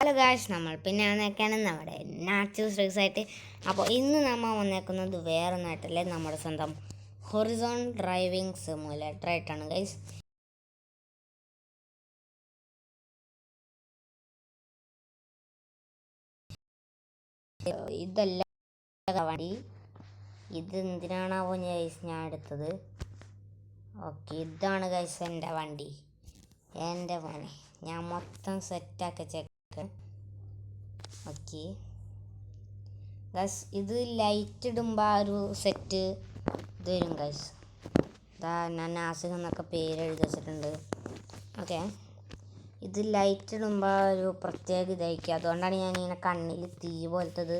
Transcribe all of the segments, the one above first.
Hello guys, നമ്മൾ പിന്നെ വന്നേക്കാണ് നമ്മുടെ നാച്ചുറൽ റിക്സ് ആയിട്ട്. അപ്പോൾ ഇന്ന് നമ്മൾ വന്നേക്കുന്നത് വേറെ ഒന്നായിട്ടല്ലേ, നമ്മുടെ സ്വന്തം ഹൊറിസോൺ ഡ്രൈവിംഗ് സിമുലേറ്റർ ആയിട്ടാണ് ഗൈസ്. ഇതല്ല വണ്ടി, ഇത് എന്തിനാണാവോ ഗൈസ് ഞാൻ എടുത്തത്. ഓക്കെ, ഇതാണ് ഗൈസ് എൻ്റെ വണ്ടി. എൻ്റെ മോനെ ഞാൻ മൊത്തം സെറ്റാക്കി ചെക്ക്. ഓക്കെ ഗൈസ്, ഇത് ലൈറ്റ് ഇടുമ്പോൾ ആ ഒരു സെറ്റ് ഇത് വരും ഗൈസ്. ഇതാ ഞാൻ നാസിക് എന്നൊക്കെ പേര് എഴുതി വെച്ചിട്ടുണ്ട്. ഓക്കെ, ഇത് ലൈറ്റ് ഇടുമ്പോൾ ഒരു പ്രത്യേക ഇതായിരിക്കും. അതുകൊണ്ടാണ് ഞാൻ ഇങ്ങനെ കണ്ണിൽ തീ പോലത്തത്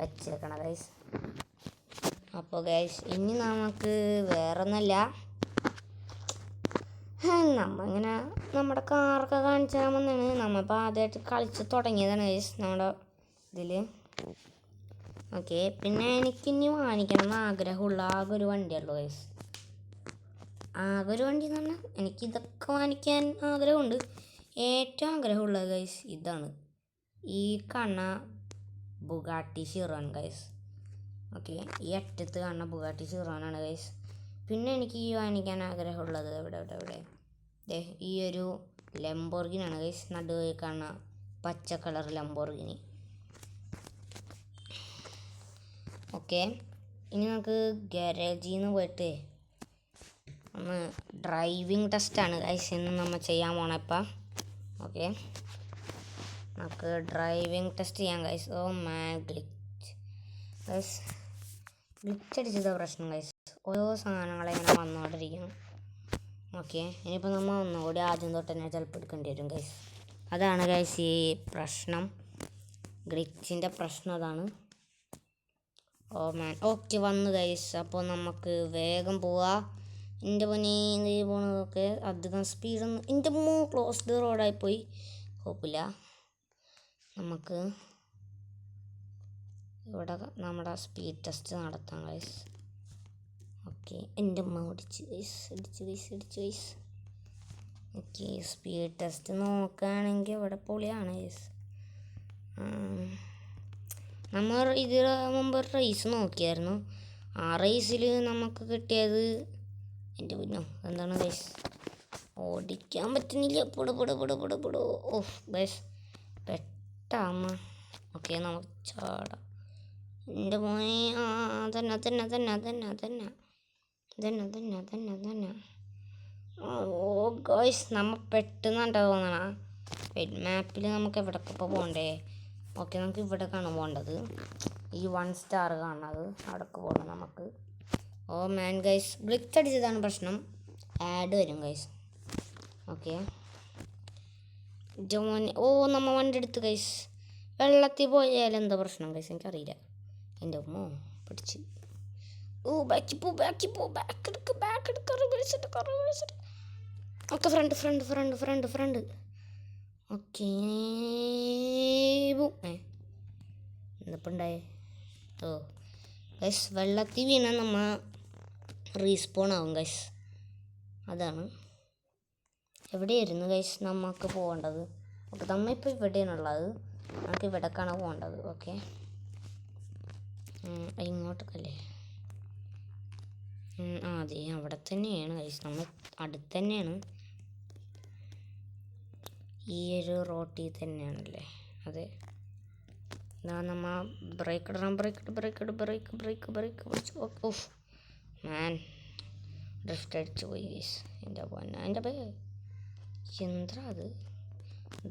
വെച്ചേക്കണം ഗൈസ്. അപ്പോൾ ഗൈസ്, ഇനി നമുക്ക് വേറൊന്നുമല്ല, നമ്മളിങ്ങനെ നമ്മുടെ കാറൊക്കെ കാണിച്ചാൽ വന്നാണ്. നമ്മളിപ്പോൾ ആദ്യമായിട്ട് കളിച്ച് തുടങ്ങിയതാണ് ഗൈസ് നമ്മുടെ ഇതിൽ. ഓക്കെ, പിന്നെ എനിക്കിനി വാങ്ങിക്കണം എന്ന് ആഗ്രഹമുള്ള ആകെ ഒരു വണ്ടിയുള്ളൂ ഗൈസ്. ആകെ ഒരു വണ്ടി എന്ന് പറഞ്ഞാൽ എനിക്കിതൊക്കെ വാങ്ങിക്കാൻ ആഗ്രഹമുണ്ട്. ഏറ്റവും ആഗ്രഹമുള്ളത് ഗൈസ് ഇതാണ്, ഈ കാണുന്ന ബുഗാട്ടി ചിറോൺ ഗൈസ്. ഓക്കെ, ഈ അറ്റത്ത് കാണുന്ന ബുഗാട്ടി ചിറോനാണ് ഗൈസ്. പിന്നെ എനിക്ക് ഈ വാങ്ങിക്കാൻ ആഗ്രഹമുള്ളത് ഇവിടെ ഈ ഒരു ലംബോർഗിനാണ് ഗൈസ്. നടുവേ കാണുന്ന പച്ച കളർ ലംബോർഗിനി. ഓക്കെ, ഇനി നമുക്ക് ഗാരേജിൽ നിന്ന് പോയിട്ട് ഒന്ന് ഡ്രൈവിംഗ് ടെസ്റ്റാണ് ഗൈസ് ഇന്ന് നമ്മൾ ചെയ്യാൻ പോണ ഇപ്പം. ഓക്കെ, നമുക്ക് ഡ്രൈവിംഗ് ടെസ്റ്റ് ചെയ്യാം ഗൈസ്. ഓ മാൻ, ഗ്ലിച്ച് ഗൈസ്, ഗ്ലിച്ച് അടിച്ചത് പ്രശ്നം ഗൈസ്. ഓരോ സാധനങ്ങളെ ഇങ്ങനെ വന്നുകൊണ്ടിരിക്കും. ഓക്കെ, ഇനിയിപ്പോൾ നമ്മൾ ഒന്നുകൂടി ആദ്യം തൊട്ട് തന്നെ ചിലപ്പോൾ എടുക്കേണ്ടി വരും ഗൈസ്. അതാണ് ഗൈസ് ഈ പ്രശ്നം, ഗ്ലിച്ചിൻ്റെ പ്രശ്നം അതാണ്. ഓ മാൻ, ഓക്കെ വന്നു ഗൈസ്. അപ്പോൾ നമുക്ക് വേഗം പോവാ. എൻ്റെ പൊന്നേ പോണതൊക്കെ അധികം സ്പീഡൊന്നും, എൻ്റെ ക്ലോസ്ഡ് റോഡായിപ്പോയി. കുഴപ്പമില്ല, നമുക്ക് ഇവിടെ നമ്മുടെ സ്പീഡ് ടെസ്റ്റ് നടത്താം ഗൈസ്. ഓക്കെ, എൻ്റെ അമ്മ ഇടിച്ച് ഗൈസ്. ഓക്കെ, സ്പീഡ് ടെസ്റ്റ് നോക്കുകയാണെങ്കിൽ ഇവിടെ പൊളിയാണ് ഗൈസ്. നമ്മൾ ഇതിന് മുമ്പ് ഒരു റേസ് നോക്കിയായിരുന്നു. ആ റേസിൽ നമുക്ക് കിട്ടിയത് എൻ്റെ പിന്നോ എന്താണ് ഗൈസ്, ഓടിക്കാൻ പറ്റുന്നില്ല. പൊടു ഓഹ് ഗൈസ്, പെട്ടമ്മ. ഓക്കെ, നമുക്ക് ചാടാം. എൻ്റെ മോനെ തന്നെ. ഓ ഗൈസ്, നമ്മൾ പെട്ടെന്നുണ്ടാ തോന്നണ മാപ്പിൽ നമുക്ക് എവിടേക്ക് ഇപ്പോൾ പോകണ്ടേ. ഓക്കെ, നമുക്ക് ഇവിടേക്കാണ് പോകേണ്ടത്, ഈ 1 സ്റ്റാർ കാണുന്നത് അവിടേക്ക് പോകണം നമുക്ക്. ഓ മാൻ ഗൈസ്, ഗ്ലിച്ച് അടിച്ചതാണ് പ്രശ്നം, ആഡ് വരും ഗൈസ്. ഓക്കെ ജോമോൻ, ഓ നമ്മൾ വണ്ടി എടുത്ത് ഗൈസ്. വെള്ളത്തിൽ പോയാൽ എന്താ പ്രശ്നം ഗൈസ് എനിക്കറിയില്ല. എൻ്റെ അമ്മോ പിടിച്ച്. ഓ ബാക്ക് എടുക്ക ഓക്കെ, ഫ്രണ്ട്. ഓക്കെ, എന്തപ്പോൾ ഉണ്ടായേ. ഓ ഗൈസ്, വെള്ളത്തിൽ വീണാൽ നമ്മൾ റീസ്പോൺ ആവും ഗൈസ്. അതാണ് എവിടെയായിരുന്നു ഗൈസ് നമുക്ക് പോകേണ്ടത്. ഓക്കെ, നമ്മളിപ്പോൾ ഇവിടെയാണുള്ളത്, നമുക്ക് ഇവിടേക്കാണ് പോകേണ്ടത്. ഓക്കെ, ഇങ്ങോട്ടൊക്കെ അതെ, അവിടെ തന്നെയാണ് ഗൈസ്, നമ്മൾ അടുത്ത് തന്നെയാണ്, ഈ ഒരു റോട്ടിൽ തന്നെയാണല്ലേ. അതെ, എന്നാ നമ്മൾ ബ്രേക്ക് ഇടണം. ബ്രേക്ക് പിടിച്ചു. ഓഫ് മാൻ, ഡ്രിഫ്റ്റ് അടിച്ചു പോയി ഗൈസ്. എൻ്റെ എന്താ അത്,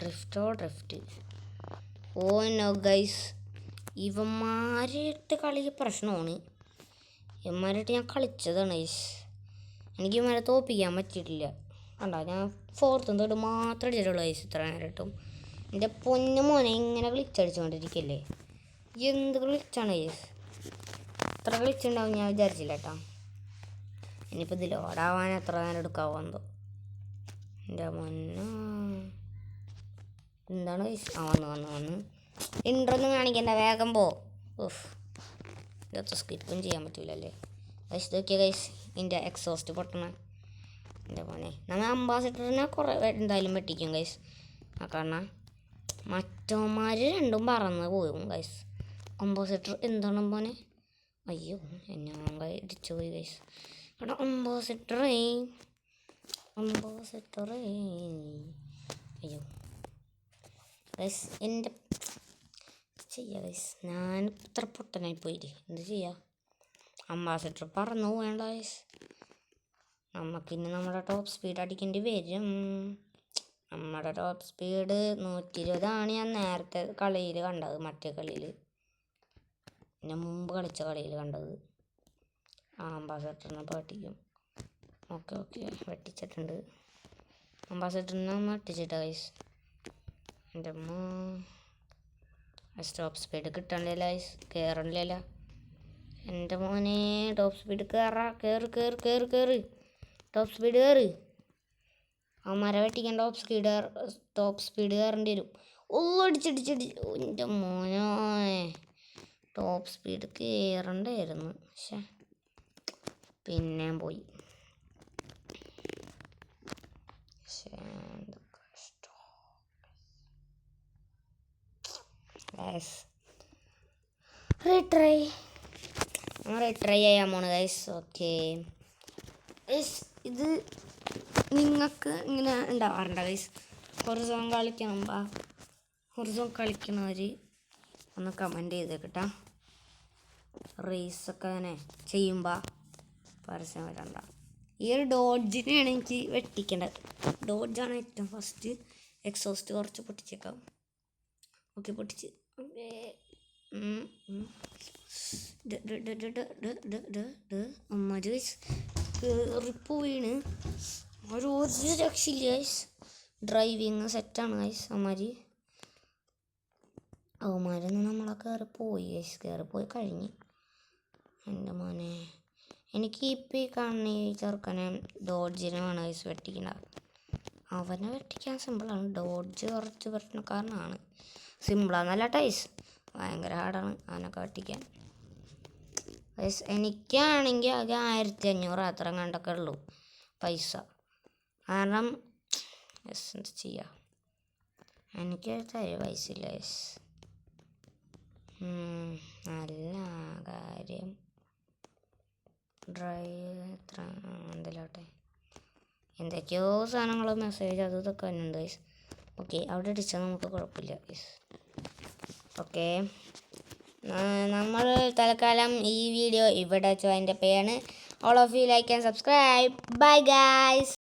ഡ്രിഫ്റ്റ്. ഓ നോ ഗൈസ്, ഇവന്മാരായിട്ട് കളി പ്രശ്നമാണ്. ഇവന്മാരായിട്ട് ഞാൻ കളിച്ചതാണ് ഗൈസ്, എനിക്ക് ഇവന്മാരെ തോൽപ്പിക്കാൻ പറ്റിയിട്ടില്ല. കണ്ടോ, ഞാൻ 4th and 3rd മാത്രമേ അടിച്ചിട്ടുള്ളൂ ഗൈസ് ഇത്ര നേരമായിട്ടും. എൻ്റെ പൊന്നു മോനെ ഇങ്ങനെ ഗ്ലിച്ചടിച്ചുകൊണ്ടിരിക്കല്ലേ, എന്ത് ഗ്ലിച്ചാണ് ഗൈസ്. ഇത്ര ഗ്ലിച്ചുണ്ടാവും ഞാൻ വിചാരിച്ചില്ല കേട്ടോ. ഇനിയിപ്പോൾ ഇത് ലോഡാവാൻ എത്ര നേരം എടുക്കാവോ എന്തോ. എൻ്റെ പൊന്നോ, എന്താണ് ഗൈസ്. വന്ന് ഇൻട്രൊന്നും കാണിക്കണ്ട, വേഗം പോ. ഓഫ്, ഇതൊക്കെ സ്കിപ്പും ചെയ്യാൻ പറ്റില്ലല്ലേ ഗൈസ്. ഇതൊക്കെയാണ് ഗൈസ് ഇതിൻ്റെ എക്സോസ്റ്റ് പൊട്ടണ. എൻ്റെ മോനെ, നമ്മൾ അംബാസിഡറിനെ കുറേ എന്തായാലും വെട്ടിക്കും ഗൈസ്. കാരണം മറ്റവന്മാർ രണ്ടും പറന്ന് പോകും ഗൈസ്. കോമ്പോസിറ്റർ എന്താണ് മോനെ? അയ്യോ ഞാൻ ഇടിച്ചു പോയി ഗൈസ്. ഇവിടെ കോമ്പോസിറ്ററേ അയ്യോ ഗൈസ് എൻ്റെ ചെയ്യാം ഗൈസ്. ഞാൻ ഇത്ര പൊട്ടനായി പോയില്ലേ, എന്ത് ചെയ്യാം. അംബാസിഡർ പറന്നു പോകേണ്ട ഗൈസ്. നമുക്കിനി നമ്മുടെ ടോപ്പ് സ്പീഡ് അടിക്കേണ്ടി വരും. നമ്മുടെ ടോപ്പ് സ്പീഡ് 120 ഞാൻ നേരത്തെ കളിയിൽ കണ്ടത്, മറ്റേ കളിയിൽ ഞാൻ മുമ്പ് കളിച്ച കളിയിൽ കണ്ടത്. അംബാസിഡറിനെ പഠിക്കും. ഓക്കെ വെട്ടിച്ചിട്ടുണ്ട്. അംബാസിഡറിനെ നമ്മൾ വെട്ടിച്ചിട്ട ഗൈസ്. എൻ്റെ ടോപ്പ് സ്പീഡ് കിട്ടണില്ല ഗൈസ്, കയറണില്ല. എൻ്റെ മോനെ ടോപ്പ് സ്പീഡ് കയറ് ടോപ്പ് സ്പീഡ് കയറ്. അവന്മാരെ വെട്ടിക്കാൻ ടോപ്പ് സ്പീഡ് കയറേണ്ടി വരും. അടിച്ചടിച്ച് എൻ്റെ മോനോ ടോപ്പ് സ്പീഡ് കയറണ്ടായിരുന്നു. പക്ഷേ പിന്നെ പോയി. റീട്രൈ ചെയ്യാൻ പോണ് ഗൈസ്. ഓക്കെ ഗൈസ്, ഇത് നിങ്ങൾക്ക് ഇങ്ങനെ ഉണ്ടാവാറുണ്ടോ ഗൈസ്? ഹൊറിസോൺ കളിക്കണവർ ഒന്ന് കമൻറ്റ് ചെയ്ത് കേട്ടോ. റേസൊക്കെ അങ്ങനെ ചെയ്യുമ്പോൾ പരസ്യം വരണ്ട. ഈ ഒരു ഡോഡ്ജിനെയാണ് എനിക്ക് വെട്ടിക്കേണ്ടത്. ഡോഡ്ജാണ് ഏറ്റവും ഫസ്റ്റ്. എക്സോസ്റ്റ് കുറച്ച് പൊട്ടിച്ചേക്കാം. ഓക്കെ പൊട്ടിച്ച്. റിപ്പ് വീണ് ഒരു രക്ഷയില്ല ഗൈസ്. ഡ്രൈവിങ് സെറ്റാണ് ഗൈസ്. അവന്മാരൊന്നും നമ്മളെ കയറിപ്പോയി ഗൈസ്. കയറിപ്പോയി കഴിഞ്ഞ്. എൻ്റെ മോനെ എനിക്ക് ഇപ്പം ഈ കാണുന്ന ഈ ചെറുക്കനെ ഡോഡ്ജിനെ വേണം ഗൈസ് വെട്ടിക്കണത്. അവനെ വെട്ടിക്കാൻ സിമ്പിളാണ്. ഡോഡ്ജ് കുറച്ച് പ്രശ്നക്കാരനാണ്. സിമ്പിളാന്നല്ല ടൈസ്, ഭയങ്കര ഹാർഡാണ് അവനൊക്കെ വെട്ടിക്കാൻ ഗൈസ്. എനിക്കാണെങ്കിൽ ആകെ 1500 അത്ര കണ്ടൊക്കെ ഉള്ളൂ പൈസ. കാരണം എന്ത് ചെയ്യാം, എനിക്ക് പൈസ ഇല്ല ഗൈസ്. നല്ല കാര്യം. എത്ര എന്തെല്ലോട്ടെ എന്തൊക്കെയോ സാധനങ്ങളോ മെസ്സേജ് അത് ഇതൊക്കെ തന്നെയുണ്ട് ഗൈസ്. ഓക്കെ അവിടെ അടിച്ചാൽ നമുക്ക് കുഴപ്പമില്ല ഗൈസ്. ഓക്കെ നമ്മൾ തൽക്കാലം ഈ വീഡിയോ ഇവിടെ വെച്ച് അതിൻ്റെ പേരാണ്. All of you like and subscribe. Bye guys.